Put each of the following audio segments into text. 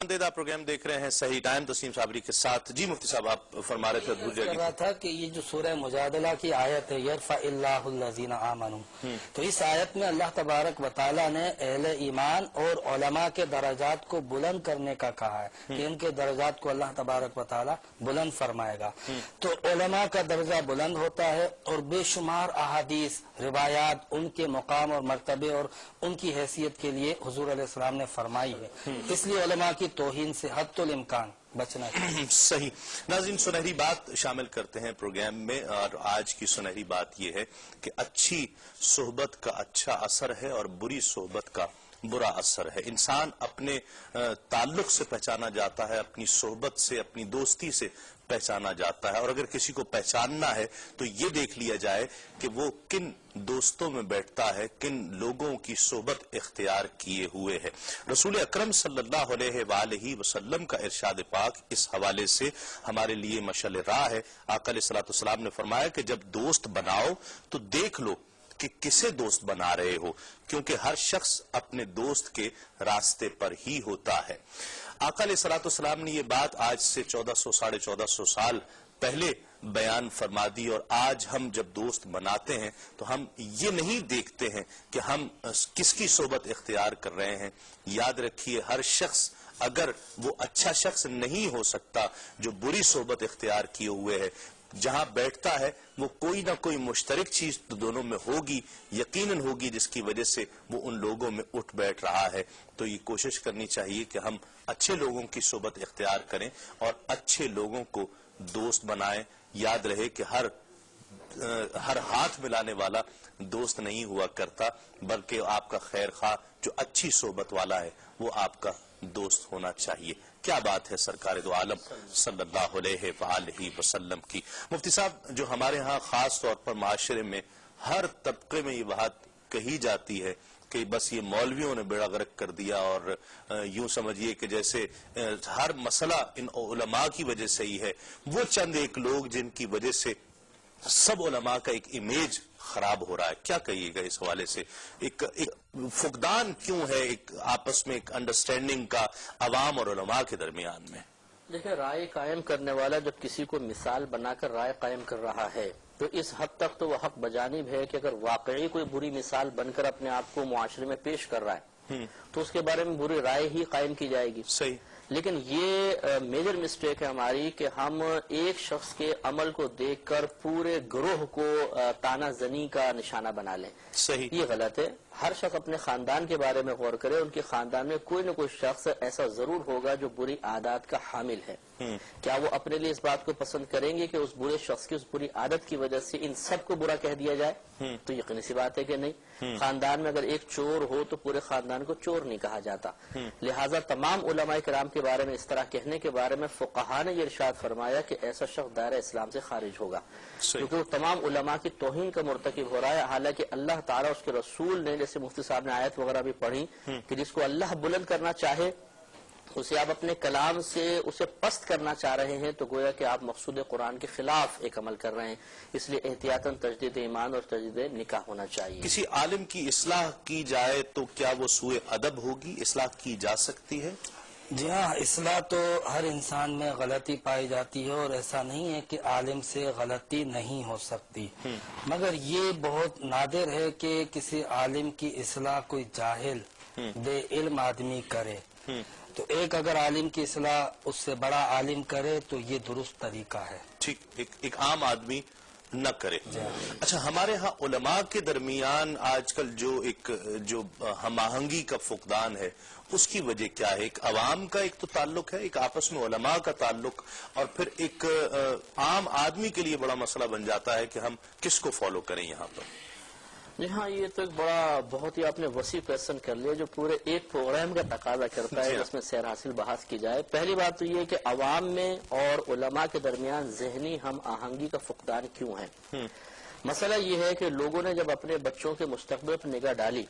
पसंदीदा प्रोग्राम देख रहे हैं सही टाइम तस्लीम साबरी के साथ। जी मुफ्ती साहब, आप फरमा रहे थे भूल कर रहा था कि ये जो सूरह मुजादला की आयत है यरफ़इल्लाहुल्लज़ीना आमनू, तो इस आयत में अल्लाह तबारक व तआला ने अहले ईमान और उलमा के दर्जात को बुलंद करने का कहा है कि उनके दर्जात को अल्लाह तबारक व तआला बुलंद फरमाएगा। तो उलमा का दर्जा बुलंद होता है और बेशुमार अहादीस रिवायात उनके मुकाम और मर्तबे और उनकी हैसियत के लिए हुजूर अलैहिस्सलाम ने फरमाई है, इसलिए उलमा की तौहीन से हद्दुल इम्कान बचना चाहिए। सही नाज़रीन, सुनहरी बात शामिल करते हैं प्रोग्राम में, और आज की सुनहरी बात यह है कि अच्छी सोहबत का अच्छा असर है और बुरी सोहबत का बुरा असर है। इंसान अपने ताल्लुक से पहचाना जाता है, अपनी सोहबत से, अपनी दोस्ती से पहचाना जाता है। और अगर किसी को पहचानना है तो ये देख लिया जाए कि वो किन दोस्तों में बैठता है, किन लोगों की सोहबत इख्तियार किए हुए है। रसूल अकरम सल्लल्लाहु अलैहि वसल्लम का इरशाद पाक इस हवाले से हमारे लिए मशअल राह है। आका अलैहिस्सलातु वस्सलाम ने फरमाया कि जब दोस्त बनाओ तो देख लो कि किसे दोस्त बना रहे हो, क्योंकि हर शख्स अपने दोस्त के रास्ते पर ही होता है। आका अलैहिस्सलातु वस्सलाम ने ये बात आज से 1400 साढ़े 1400 साल पहले बयान फरमा दी, और आज हम जब दोस्त बनाते हैं तो हम ये नहीं देखते हैं कि हम किसकी सोबत इख्तियार कर रहे हैं। याद रखिए, हर शख्स अगर वो अच्छा शख्स नहीं हो सकता जो बुरी सोबत इख्तियार किए हुए है, जहां बैठता है वो कोई ना कोई मुश्तरक चीज तो दोनों में होगी, यकीनन होगी, जिसकी वजह से वो उन लोगों में उठ बैठ रहा है। तो ये कोशिश करनी चाहिए कि हम अच्छे लोगों की सोबत इख्तियार करें और अच्छे लोगों को दोस्त बनाएं। याद रहे कि हर हाथ मिलाने वाला दोस्त नहीं हुआ करता, बल्कि आपका खैर खा जो अच्छी सोबत वाला है वो आपका दोस्त होना चाहिए। क्या बात है सरकार दो आलम सल्लल्लाहु अलैहि वसल्लम की। मुफ्ती साहब, जो हमारे यहाँ खास तौर पर माशरे में हर तबके में ये बात कही जाती है कि बस ये मौलवियों ने बेड़ा गर्क कर दिया, और यूं समझिए कि जैसे हर मसला इन उलमा की वजह से ही है। वो चंद एक लोग जिनकी वजह से सब उलमा का एक इमेज खराब हो रहा है, क्या कहिएगा इस हवाले से? एक फुकदान क्यों है एक आपस में एक अंडरस्टैंडिंग का अवाम और उलमा के दरमियान में? देखिए, राय कायम करने वाला जब किसी को मिसाल बनाकर राय कायम कर रहा है तो इस हद तक तो वह हक बजानिब है कि अगर वाकई कोई बुरी मिसाल बनकर अपने आप को मुआशरे में पेश कर रहा है तो उसके बारे में बुरी राय ही कायम की जाएगी। सही। लेकिन ये मेजर मिस्टेक है हमारी कि हम एक शख्स के अमल को देखकर पूरे ग्रोह को ताना जनी का निशाना बना लें। सही। ये गलत है। हर शख्स अपने खानदान के बारे में गौर करे। उनके खानदान में कोई न कोई शख्स ऐसा जरूर होगा जो बुरी आदत का हामिल है। क्या वो अपने लिए इस बात को पसंद करेंगे कि उस बुरे शख्स की उस बुरी आदत की वजह से इन सबको बुरा कह दिया जाए? तो यकीनी सी बात है कि नहीं। खानदान में अगर एक चोर हो तो पूरे खानदान को चोर नहीं कहा जाता। लिहाजा तमाम उलमा किराम के बारे में इस तरह कहने के बारे में फुक़हा ने ये इरशाद फरमाया कि ऐसा शख्स दायरा इस्लाम से खारिज होगा, क्योंकि वो तमाम उलमा की तौहीन का मुर्तकिब हो रहा है। हालांकि अल्लाह ताला उसके रसूल ने, जैसे मुफ्ती साहब ने आयत वगैरह भी पढ़ी कि जिसको अल्लाह बुलंद करना चाहे उसे आप अपने कलाम से उसे पस्त करना चाह रहे हैं तो गोया कि आप मकसूद कुरान के खिलाफ एक अमल कर रहे हैं। इसलिए एहतियातन तजदीद ईमान और तजदीद निकाह होना चाहिए। किसी आलिम की इस्लाह की जाए तो क्या वो सूए अदब होगी? इस्लाह की जा सकती है? जी हाँ, इस्लाह तो हर इंसान में गलती पाई जाती है और ऐसा नहीं है कि आलिम से गलती नहीं हो सकती, मगर ये बहुत नादिर है कि किसी आलिम की इस्लाह कोई जाहिल बे इल्म आदमी करे। तो एक अगर आलिम की इस्लाह उससे बड़ा आलिम करे तो ये दुरुस्त तरीका है। ठीक, एक आम आदमी न करे। अच्छा, हमारे यहाँ उलमा के दरमियान आजकल जो हम आहंगी का फुकदान है उसकी वजह क्या है? एक अवाम का एक तो ताल्लुक है, एक आपस में उलमा का ताल्लुक, और फिर एक आम आदमी के लिए बड़ा मसला बन जाता है कि हम किसको फॉलो करें यहाँ पर। जी हाँ, ये तो एक बहुत ही आपने वसी क्वेश्चन कर लिया जो पूरे एक प्रोग्राम का तकाजा करता है जिसमें सैर हासिल बहस की जाए। पहली बात तो ये कि अवाम में और उलमा के दरमियान जहनी हम आहंगी का फुकदान क्यों है। مسئلہ یہ ہے کہ لوگوں نے جب اپنے بچوں کے مستقبل پر نگاہ ڈالی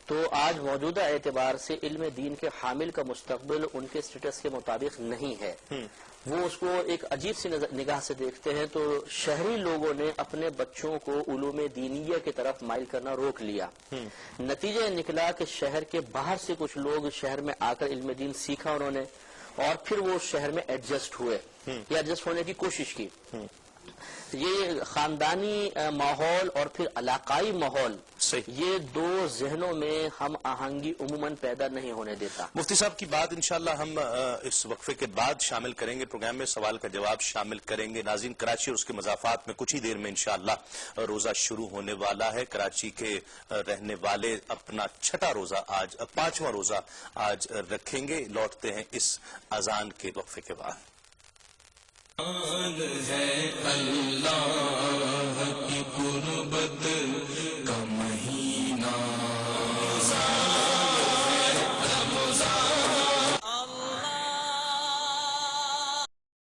تو آج موجودہ اعتبار سے علم دین کے حامل کا مستقبل ان کے سٹیٹس کے مطابق نہیں ہے. وہ اس کو ایک عجیب سی نگاہ سے دیکھتے ہیں. تو شہری لوگوں نے اپنے بچوں کو علوم دینیہ کی طرف مائل کرنا روک لیا. نتیجہ نکلا کہ شہر کے باہر سے کچھ لوگ شہر میں آ کر علم دین سیکھا انہوں نے اور پھر وہ شہر میں ایڈجسٹ ہوئے یا ایڈجسٹ ہونے کی کوشش کی. یہ خاندانی ماحول اور پھر علاقائی ماحول یہ دو ذہنوں میں ہم آہنگی عموماً پیدا نہیں ہونے دیتا. مفتی صاحب کی بات انشاءاللہ ہم اس وقفے کے بعد شامل کریں گے پروگرام میں, سوال کا جواب شامل کریں گے. ناظرین, کراچی اور اس کے مضافات میں کچھ ہی دیر میں انشاءاللہ روزہ شروع ہونے والا ہے. کراچی کے رہنے والے اپنا چھٹا روزہ آج 5واں روزہ آج رکھیں گے. لوٹتے ہیں اس اذان کے وقفے کے بعد. ہے اللہ